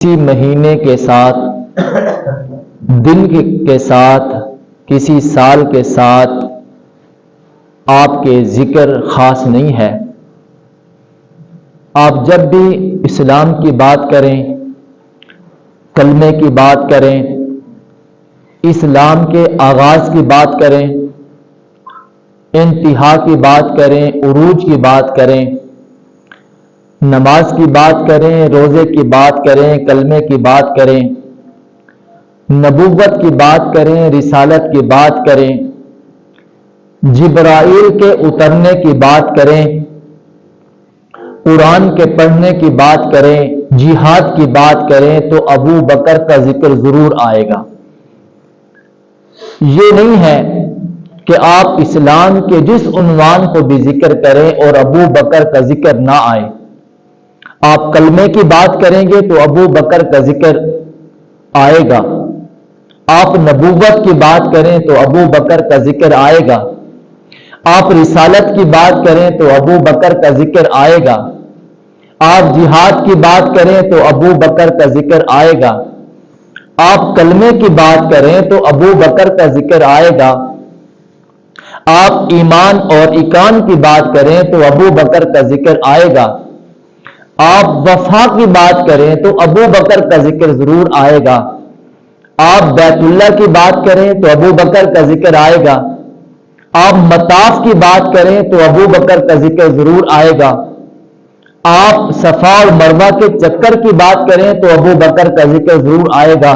کسی مہینے کے ساتھ، دن کے ساتھ، کسی سال کے ساتھ آپ کے ذکر خاص نہیں ہے۔ آپ جب بھی اسلام کی بات کریں، کلمے کی بات کریں، اسلام کے آغاز کی بات کریں، انتہا کی بات کریں، عروج کی بات کریں، نماز کی بات کریں، روزے کی بات کریں، کلمے کی بات کریں، نبوت کی بات کریں، رسالت کی بات کریں، جبرائیل کے اترنے کی بات کریں، قرآن کے پڑھنے کی بات کریں، جہاد کی بات کریں، تو ابو بکر کا ذکر ضرور آئے گا۔ یہ نہیں ہے کہ آپ اسلام کے جس عنوان کو بھی ذکر کریں اور ابو بکر کا ذکر نہ آئے۔ آپ کلمے کی بات کریں گے تو ابو بکر کا ذکر آئے گا، آپ نبوت کی بات کریں تو ابو بکر کا ذکر آئے گا، آپ رسالت کی بات کریں تو ابو بکر کا ذکر آئے گا، آپ جہاد کی بات کریں تو ابو بکر کا ذکر آئے گا، آپ کلمے کی بات کریں تو ابو بکر کا ذکر آئے گا، آپ ایمان اور ایقان کی بات کریں تو ابو بکر کا ذکر آئے گا، آپ وفا کی بات کریں تو ابو بکر کا ذکر ضرور آئے گا، آپ بیت اللہ کی بات کریں تو ابو بکر کا ذکر آئے گا، آپ مطاف کی بات کریں تو ابو بکر کا ذکر ضرور آئے گا، آپ صفا اور مروہ کے چکر کی بات کریں تو ابو بکر کا ذکر ضرور آئے گا،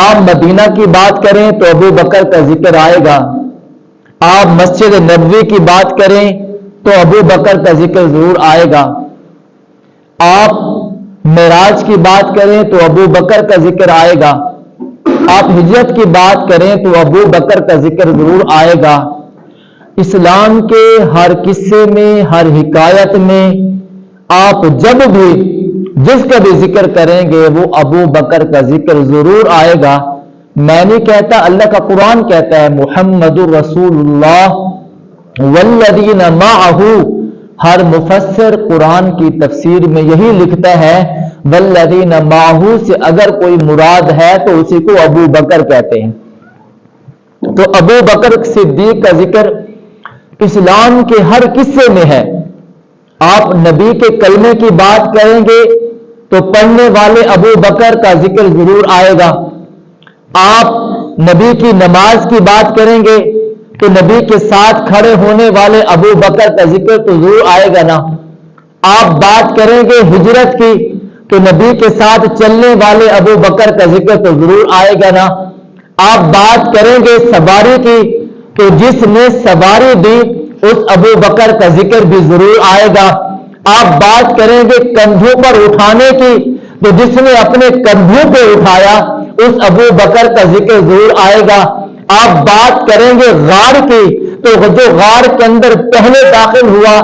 آپ مدینہ کی بات کریں تو ابو بکر کا ذکر آئے گا، آپ مسجد نبوی کی بات کریں تو ابو بکر کا ذکر ضرور آئے گا، آپ معراج کی بات کریں تو ابو بکر کا ذکر آئے گا، آپ ہجرت کی بات کریں تو ابو بکر کا ذکر ضرور آئے گا۔ اسلام کے ہر قصے میں، ہر حکایت میں آپ جب بھی جس کا بھی ذکر کریں گے وہ ابو بکر کا ذکر ضرور آئے گا۔ میں نہیں کہتا، اللہ کا قرآن کہتا ہے محمد رسول اللہ والذین معہ۔ ہر مفسر قرآن کی تفسیر میں یہی لکھتا ہے والذین معہ سے اگر کوئی مراد ہے تو اسی کو ابو بکر کہتے ہیں۔ تو ابو بکر صدیق کا ذکر اسلام کے ہر قصے میں ہے۔ آپ نبی کے کلمے کی بات کریں گے تو پڑھنے والے ابو بکر کا ذکر ضرور آئے گا، آپ نبی کی نماز کی بات کریں گے تو نبی کے ساتھ کھڑے ہونے والے ابو بکر کا ذکر تو ضرور آئے گا نا۔ آپ بات کریں گے ہجرت کی تو نبی کے ساتھ چلنے والے ابو بکر کا ذکر تو ضرور آئے گا نا۔ آپ بات کریں گے سواری کی تو جس نے سواری دی اس ابو بکر کا ذکر بھی ضرور آئے گا۔ آپ بات کریں گے کندھوں پر اٹھانے کی تو جس نے اپنے کندھوں پہ اٹھایا اس ابو بکر کا ذکر ضرور آئے گا۔ آپ بات کریں گے غار کی تو جو غار کے اندر پہلے داخل ہوا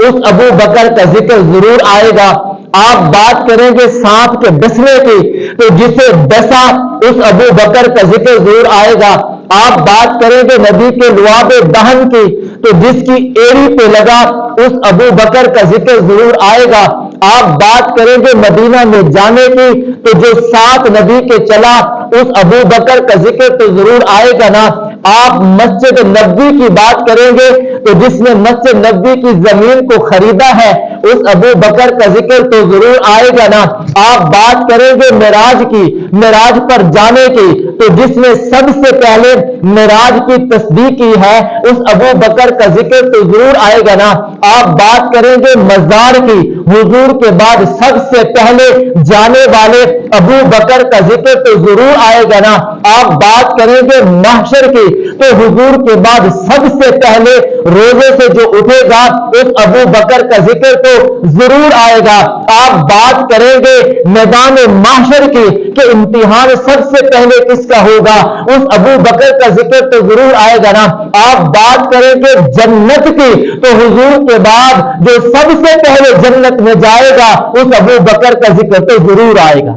اس ابو بکر کا ذکر ضرور آئے گا۔ آپ بات کریں گے سانپ کے ڈسنے کی تو جسے ڈسا اس ابو بکر کا ذکر ضرور آئے گا۔ آپ بات کریں گے نبی کے لعاب دہن کی تو جس کی ایڑی پہ لگا اس ابو بکر کا ذکر ضرور آئے گا۔ آپ بات کریں گے مدینہ میں جانے کی تو جو ساتھ نبی کے چلا اس ابو بکر کا ذکر تو ضرور آئے گا نا۔ آپ مسجد نبوی کی بات کریں گے تو جس نے مسجد نبوی کی زمین کو خریدا ہے اس ابو بکر کا ذکر تو ضرور آئے گا نا۔ آپ بات کریں گے معراج کی، معراج پر جانے کی تو جس نے سب سے پہلے معراج کی تصدیق کی ہے اس ابو بکر کا ذکر تو ضرور آئے گا نا۔ آپ بات کریں گے مزار کی، حضور کے بعد سب سے پہلے جانے والے ابو بکر کا ذکر تو ضرور آئے گا نا۔ آپ بات کریں گے محشر کی تو حضور کے بعد سب سے پہلے روزے سے جو اٹھے گا اس ابو بکر کا ذکر تو ضرور آئے گا۔ آپ بات کریں گے میدان محشر کی کہ امتحان سب سے پہلے کس کا ہوگا اس ابو بکر کا ذکر تو ضرور آئے گا نا۔ آپ بات کریں گے جنت کی تو حضور کے بعد جو سب سے پہلے جنت میں جائے گا اس ابو بکر کا ذکر تو ضرور آئے گا۔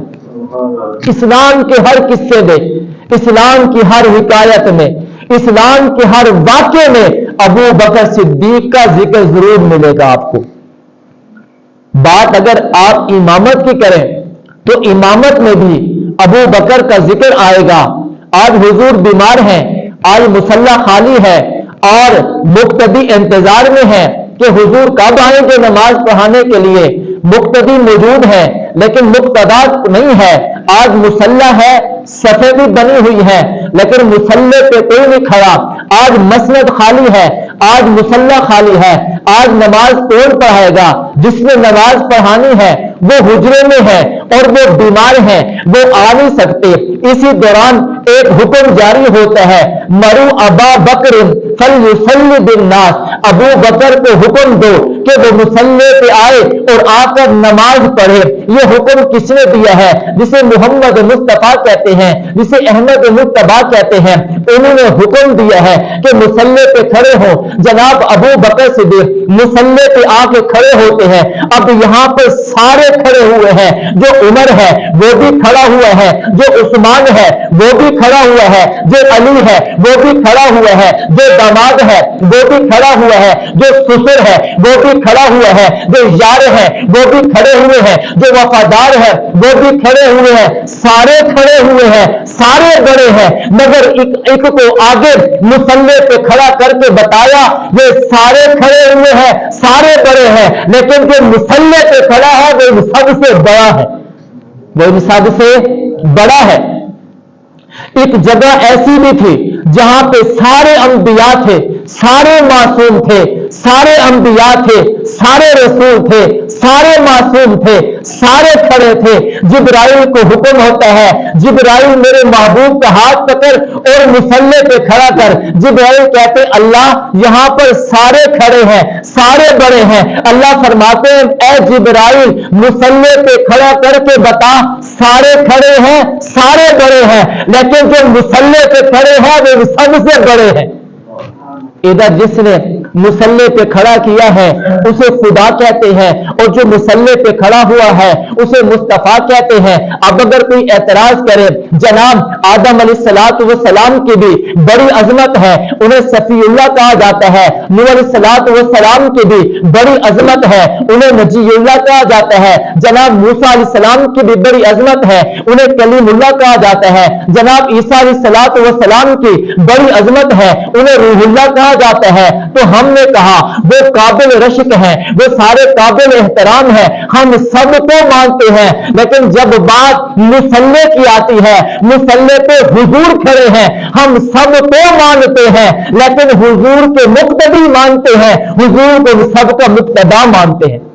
اسلام کے ہر قصے میں، اسلام کی ہر حکایت میں، اسلام کے ہر واقعے میں ابو بکر صدیق کا ذکر ضرور ملے گا آپ کو۔ بات اگر آپ امامت کی کریں تو امامت میں بھی ابو بکر کا ذکر آئے گا. آج حضور بیمار ہیں, آج مصلی خالی ہے اور مقتدی انتظار میں ہے کہ حضور کب آئیں گے نماز پڑھانے کے لیے. مقتدی موجود ہے لیکن مقتدا نہیں ہے. آج مصلی ہے, صفیں بھی بنی ہوئی ہے لیکن مصلی پہ کوئی نہیں کھڑا. آج مسند خالی ہے, آج مصلی خالی ہے. آج نماز کون پڑھائے گا؟ جس نے نماز پڑھانی ہے وہ حجرے میں ہے اور وہ بیمار ہے, وہ آ نہیں سکتے. اسی دوران ایک حکم جاری ہوتا ہے, مرو ابا بکر فلیصلی بالناس, ابو بکر کو حکم دو کہ وہ مصلی پہ آئے اور آ کر نماز پڑھے. یہ حکم کس نے دیا ہے؟ جسے محمد مصطفیٰ کہتے ہیں, جسے احمد مصطفیٰ کہتے ہیں. انہوں نے حکم دیا ہے کہ مصلی پہ کھڑے ہو. جناب ابو بکر صدیق مصلی پہ آ کے کھڑے ہوتے ہیں. اب یہاں پر سارے کھڑے ہوئے ہیں, جو عمر ہے وہ بھی کھڑا ہوا ہے, جو عثمان ہے وہ بھی کھڑا ہوا ہے, جو علی ہے وہ بھی کھڑا ہوا ہے, جو داماد ہے وہ بھی کھڑا ہوا ہے, جو سسر ہے وہ بھی کھڑا ہوا ہے, جو یار ہے وہ بھی کھڑے ہوئے ہیں, جو وفادار ہے وہ بھی کھڑے ہوئے ہیں. سارے کھڑے ہوئے ہیں, سارے بڑے ہیں, مگر ایک کو آگے مصلی پہ کھڑا کر کے بتایا یہ سارے کھڑے ہوئے ہیں, سارے بڑے ہیں, لیکن جو مصلی پہ کھڑا ہے وہ سب سے بڑا ہے, وہ سب سے بڑا ہے. ایک جگہ ایسی بھی تھی جہاں پہ سارے انبیاء تھے, سارے معصوم تھے, سارے انبیاء تھے, سارے رسول تھے, سارے معصوم تھے, سارے کھڑے تھے. جبرائیل کو حکم ہوتا ہے, جبرائیل میرے محبوب کا ہاتھ پکڑ اور مصلی پہ کھڑا کر. جبرائیل کہتے اللہ یہاں پر سارے کھڑے ہیں, سارے بڑے ہیں. اللہ فرماتے ہیں اے جبرائیل مصلی پہ کھڑا کر کے بتا سارے کھڑے ہیں, سارے بڑے ہیں, لیکن جو مصلی پہ کھڑے ہیں وہ سب سے بڑے ہیں. ادھر جس نے مصلی پہ کھڑا کیا ہے اسے خدا کہتے ہیں, اور جو مصلی پہ کھڑا ہوا ہے اسے مصطفیٰ کہتے ہیں. اب اگر کوئی اعتراض کرے, جناب آدم علیہ السلام کی بھی بڑی عظمت ہے, انہیں صفی اللہ کہا جاتا ہے. نوح علیہ السلام کی بھی بڑی عظمت ہے, انہیں نجی اللہ کہا جاتا ہے. جناب موسیٰ علیہ السلام کی بھی بڑی عظمت ہے, انہیں کلیم اللہ کہا جاتا ہے. جناب عیسیٰ علیہ السلام کی بڑی عظمت ہے, انہیں روح اللہ کہا جاتا ہے. تو ہم نے کہا وہ قابل رشک ہیں, وہ سارے قابل احترام ہیں, ہم سب کو مانتے ہیں. لیکن جب بات مصلی کی آتی ہے, مصلی پہ حضور کھڑے ہیں, ہم سب کو مانتے ہیں لیکن حضور کے مقتدی مانتے ہیں, حضور کو سب کا مقتدا مانتے ہیں.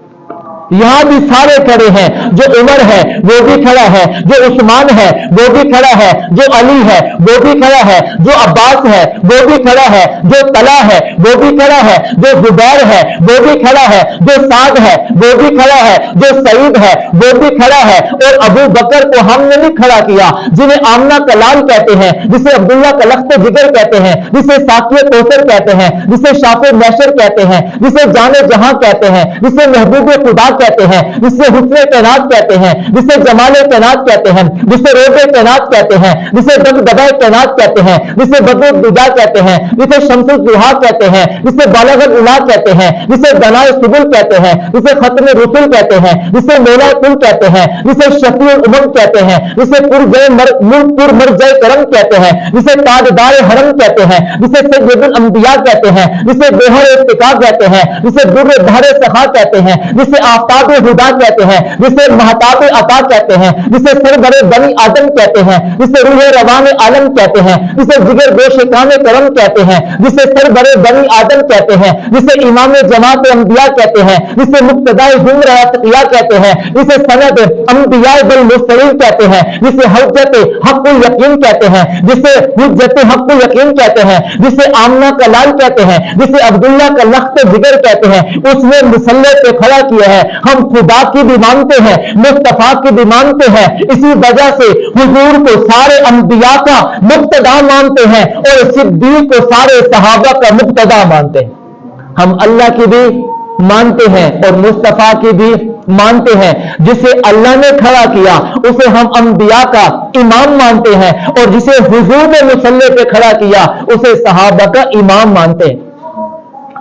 یہاں بھی سارے کھڑے ہیں, جو عمر ہے وہ بھی کھڑا ہے, جو عثمان ہے وہ بھی کھڑا ہے, جو علی ہے وہ بھی کھڑا ہے, جو عباس ہے وہ بھی کھڑا ہے, جو طلحہ ہے وہ بھی کھڑا ہے, جو زبیر ہے وہ بھی کھڑا ہے, جو سعد ہے وہ بھی کھڑا ہے, جو سعید ہے وہ بھی کھڑا ہے. اور ابو بکر کو ہم نے نہیں کھڑا کیا, جنہیں آمنہ کا لال کہتے ہیں, جسے عبداللہ کا لخت جگر کہتے ہیں, جسے ساقی کوثر کہتے ہیں, جسے شاف محشر کہتے ہیں, جسے جان جہاں کہتے ہیں, جسے محبوب خدا کہتے ہیں, جسے حسن کائنات کہتے ہیں, جسے جمال کائنات کہتے ہیں, جسے روز کائنات کہتے ہیں, جسے دغدغہ کائنات کہتے ہیں, جسے بدر الدجا کہتے ہیں, جسے شمس الضحیٰ کہتے ہیں, جسے بالغ الاولیاء کہتے ہیں, جسے دنائے سبل کہتے ہیں, جسے ختم رسل کہتے ہیں, جسے مولا کل کہتے ہیں, جسے شفیع الامم کہتے ہیں, جسے پر مرجع کرم کہتے ہیں, جسے تاجدار حرم کہتے ہیں, جسے سید الانبیاء کہتے ہیں, جسے گوہر ارتقا کہتے ہیں, جسے در دھار سخا کہتے ہیں, جسے آفتاب ہدا کہتے ہیں, جسے مہتاب عطا کہتے ہیں, جسے سرور بنی آدم کہتے ہیں, جسے روح روان عالم کہتے ہیں, جسے جگر گوش کام کرم کہتے ہیں, جسے سرور بنی آدم کہتے ہیں, جسے امام جماعت انبیاء کہتے ہیں, جسے مقتدائے زمرہ اتقیاء کہتے ہیں, جسے سند انبیاء بالمرسلین کہتے ہیں, جسے حجت حق الیقین کہتے ہیں, جسے حجت حق الیقین کہتے ہیں, جسے آمنہ کا لال کہتے ہیں, جسے عبداللہ کا لخت جگر کہتے ہیں, اس نے مصلی پہ کھڑا کیا ہے. ہم خدا کی بھی مانتے ہیں, مصطفیٰ کی بھی مانتے ہیں, اسی وجہ سے حضور کو سارے انبیاء کا مقتدا مانتے ہیں اور صدیق کو سارے صحابہ کا مقتدا مانتے ہیں. ہم اللہ کی بھی مانتے ہیں اور مصطفیٰ کی بھی مانتے ہیں. جسے اللہ نے کھڑا کیا اسے ہم انبیاء کا امام مانتے ہیں, اور جسے حضور نے مصلی پہ کھڑا کیا اسے صحابہ کا امام مانتے ہیں.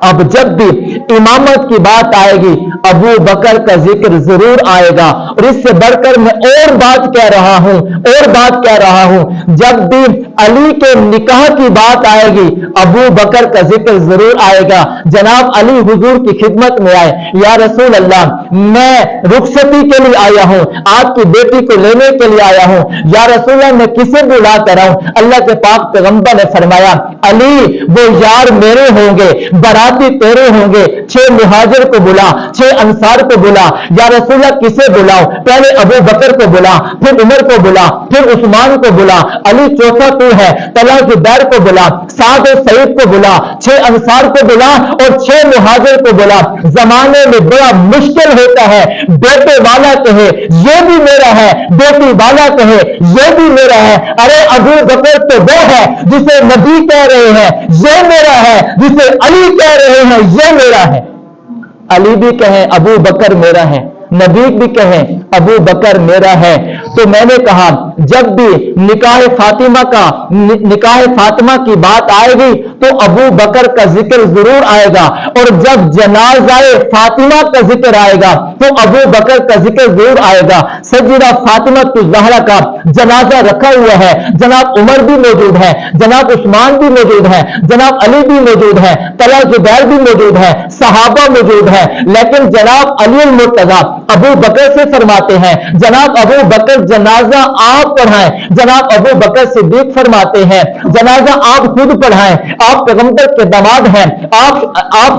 اب جب بھی امامت کی بات آئے گی ابو بکر کا ذکر ضرور آئے گا. اور اس سے بڑھ کر میں اور بات کہہ رہا ہوں جب بھی علی کے نکاح کی بات آئے گی ابو بکر کا ذکر ضرور آئے گا. جناب علی حضور کی خدمت میں آئے, یا رسول اللہ میں رخصتی کے لیے آیا ہوں, آپ کی بیٹی کو لینے کے لیے آیا ہوں, یا رسول اللہ میں کسے بلا کر آؤں؟ اللہ کے پاک پیغمبر نے فرمایا علی وہ یار میرے ہوں گے, باراتی تیرے ہوں گے, 6 مہاجر کو بلا, 6 انصار کو بلا. یا رسول اللہ کسے بلاؤ؟ پہلے ابو بکر کو بلا, پھر عمر کو بلا, پھر عثمان کو بلا, علی چوتھا تو ہے, طلحہ زبیر کو بلا, سعد و سعید کو بلا, 6 انصار کو بلا اور 6 مہاجر کو بلا. زمانے میں بڑا مشکل ہوتا ہے بیٹے والا کہے یہ بھی میرا ہے, بیٹی والا کہے یہ بھی میرا ہے. ارے ابو بکر تو وہ ہے جسے نبی کہہ رہے ہیں یہ میرا ہے, جسے علی کہہ رہے ہیں یہ میرا ہے. علی بھی کہیں ابو بکر میرا ہے, نبی بھی کہیں ابو بکر میرا ہے. تو میں نے کہا جب بھی نکاح فاطمہ کی بات آئے گی تو ابو بکر کا ذکر ضرور آئے گا, اور جب جنازہ فاطمہ کا ذکر آئے گا تو ابو بکر کا ذکر ضرور آئے گا. سیدہ فاطمہ الزہرا کا جنازہ رکھا ہوا ہے, جناب عمر بھی موجود ہے, جناب عثمان بھی موجود ہے, جناب علی بھی موجود ہے, طلحہ زبیر بھی موجود ہے, صحابہ موجود ہے. لیکن جناب علی المرتضیٰ ابو بکر سے فرماتے ہیں جناب ابو بکر جنازہ آپ پڑھائیں. جناب ابو بکر صدیق فرماتے ہیں جنازہ آپ خود پڑھائیں, آپ پیغمبر کے داماد ہیں, آپ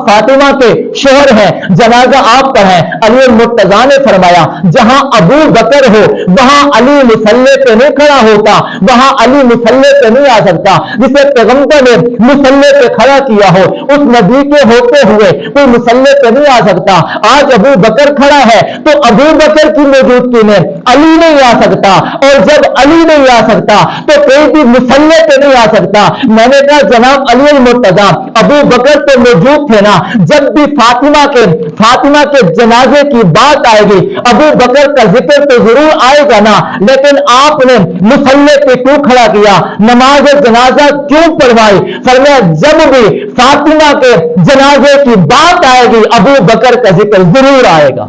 فاطمہ کے شوہر ہیں, جنازہ آپ پڑھائیں. علی المرتضیٰ نے فرمایا جہاں ابو بکر ہو وہاں علی مصلی پہ نہیں کھڑا ہوتا, وہاں علی مصلی پہ نہیں آ سکتا. جسے پیغمبر نے مصلی پہ کھڑا کیا ہو اس نبی کے ہوتے ہوئے کوئی مصلی پہ نہیں آ سکتا. آج ابو بکر کھڑا ہے تو ابو بکر کی موجودگی میں علی نہیں آ سکتا, اور جب علی نہیں آ سکتا تو کوئی بھی مصلی پہ نہیں آ سکتا. میں نے کہا جناب علی المرتضیٰ ابو بکر تو موجود تھے نا, جب بھی فاطمہ کے جنازے کی بات آئے گی ابو بکر کا ذکر تو ضرور آئے گا نا, لیکن آپ نے مصلی پہ کیوں کھڑا کیا, نماز جنازہ کیوں پڑھوائی؟ فرمایا جب بھی فاطمہ کے جنازے کی بات آئے گی ابو بکر کا ذکر ضرور آئے گا.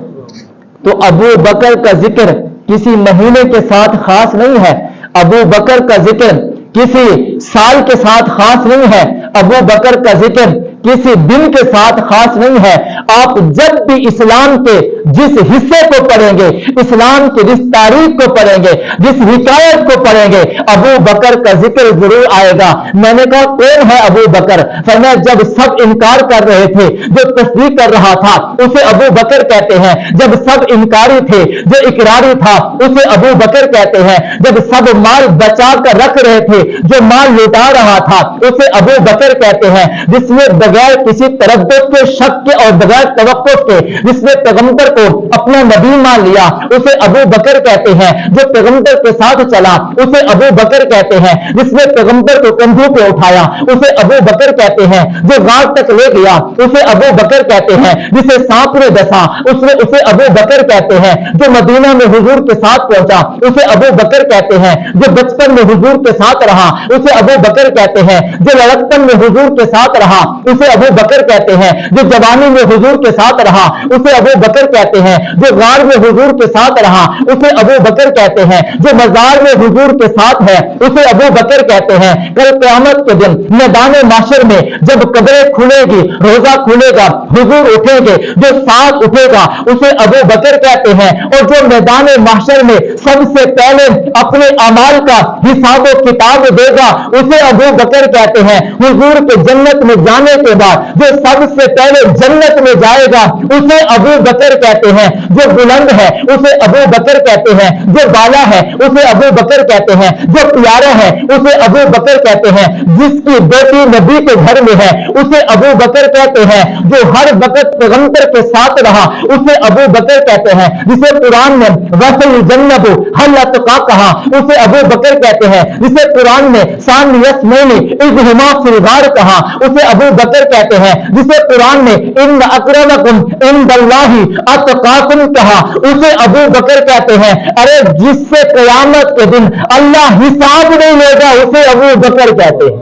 تو ابو بکر کا ذکر کسی مہینے کے ساتھ خاص نہیں ہے, ابو بکر کا ذکر کسی سال کے ساتھ خاص نہیں ہے, ابو بکر کا ذکر کسی دن کے ساتھ خاص نہیں ہے. آپ جب بھی اسلام کے جس حصے کو پڑھیں گے, اسلام کی جس تاریخ کو پڑھیں گے, جس حکایت کو پڑھیں گے ابو بکر کا ذکر ضرور آئے گا. میں نے کہا کون ہے ابو بکر؟ فرمایا جب سب انکار کر رہے تھے جو تصدیق کر رہا تھا اسے ابو بکر کہتے ہیں, جب سب انکاری تھے جو اقراری تھا اسے ابو بکر کہتے ہیں, جب سب مال بچا کر رکھ رہے تھے جو مال لوٹا رہا تھا اسے ابو بکر کہتے ہیں, جس نے بغیر کسی تردد کے, شک کے اور بغیر توقف کے جس نے پیغمبر کو اپنا نبی مان لیا اسے ابو بکر کہتے ہیں, جو پیغمبر کے ساتھ چلا اسے ابو بکر کہتے ہیں, جس نے پیغمبر کو کندھوں پہ اٹھایا اسے ابو بکر کہتے ہیں, جو غار تک لے گیا اسے ابو بکر کہتے ہیں, جسے سانپ نے ڈسا اسے ابو بکر کہتے ہیں, جو مدینہ میں حضور کے ساتھ پہنچا اسے ابو بکر کہتے ہیں, جو بچپن میں حضور کے ساتھ رہا اسے ابو بکر کہتے ہیں, جو لڑکپن میں حضور کے ساتھ رہا اسے ابو بکر کہتے ہیں, جو جوانی میں حضور کے ساتھ رہا اسے ابو بکر کہتے ہیں, جو غار میں حضور کے ساتھ رہا اسے ابو بکر کہتے ہیں, جو مزار میں حضور کے ساتھ ہے اسے ابو بکر کہتے ہیں. کل قیامت کے دن میدان محشر میں جب قبریں کھلے گی, روزہ کھلے گا, حضور اٹھیں گے, جو ساتھ اٹھے گا اسے ابو بکر کہتے ہیں, اور جو میدان محشر میں سب سے پہلے اپنے اعمال کا حساب و کتاب دے گا اسے ابو بکر کہتے ہیں. حضور کے جنت میں جانے کے بعد جو سب سے پہلے جنت میں جائے گا اسے ابو بکر کہتے ہیں, جو بلند ہے اسے ابو بکر کہتے ہیں, جو بالا ہے اسے ابو بکر کہتے ہیں, جو پیارا ہے اسے ابو بکر کہتے ہیں, جس کی بیٹی نبی کے گھر میں ہے اسے ابو بکر کہتے ہیں, جو ہر وقت پیغمبر کے ساتھ رہا اسے ابو بکر کہتے ہیں, جسے قرآن نے وصل جنب حل اتقا کہا اسے ابو بکر کہتے ہیں, جسے قرآن نے ثانی یسمین اذہما فی الغار کہا اسے ابو بکر کہتے ہیں, جسے قرآن نے ان اکرمکم عند اللہ اتقاکم کہا اسے ابو بکر کہتے ہیں. ارے جس سے قیامت کے دن اللہ حساب نہیں لے گا اسے ابو بکر کہتے ہیں.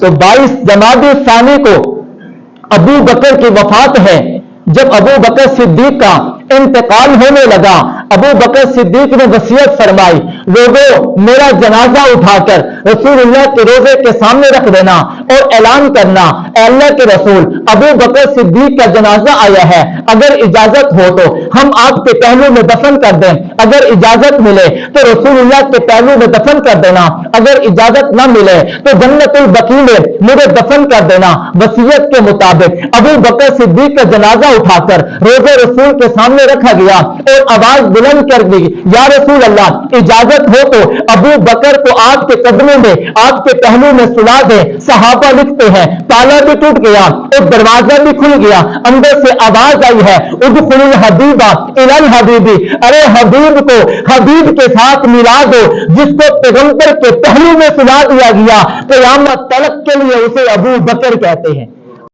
تو 22 جمادی ثانی کو ابو بکر کی وفات ہے، جب ابو بکر صدیق کا انتقال ہونے لگا، ابو بکر صدیق نے وصیت فرمائی، لوگوں میرا جنازہ اٹھا کر رسول اللہ کے روضے کے سامنے رکھ دینا اور اعلان کرنا، اے اللہ کے رسول ابو بکر صدیق کا جنازہ آیا ہے، اگر اجازت ہو تو ہم آپ کے پہلو میں دفن کر دیں، اگر اجازت ملے تو رسول اللہ کے پہلو میں دفن کر دینا، اگر اجازت نہ ملے تو جنت البقیع میں مجھے دفن کر دینا۔ وصیت کے مطابق ابو بکر صدیق کا جنازہ اٹھا کر روضے رسول کے سامنے رکھا گیا اور آواز بلند کر دی، یا رسول اللہ اجازت ہو تو ابو بکر کو آپ کے قدموں میں، آپ کے پہلو میں سلا دیں۔ صحابہ لکھتے ہیں تالا بھی ٹوٹ گیا اور دروازہ بھی کھل گیا، اندر سے آواز آئی ہے ادخلوا الحبیب الی الحبیب، ارے حبیب کو حبیب کے ساتھ ملا دو، جس کو پیغمبر کے پہلو میں سلا دیا گیا، قیامت تلک کے لیے اسے ابو بکر کہتے ہیں۔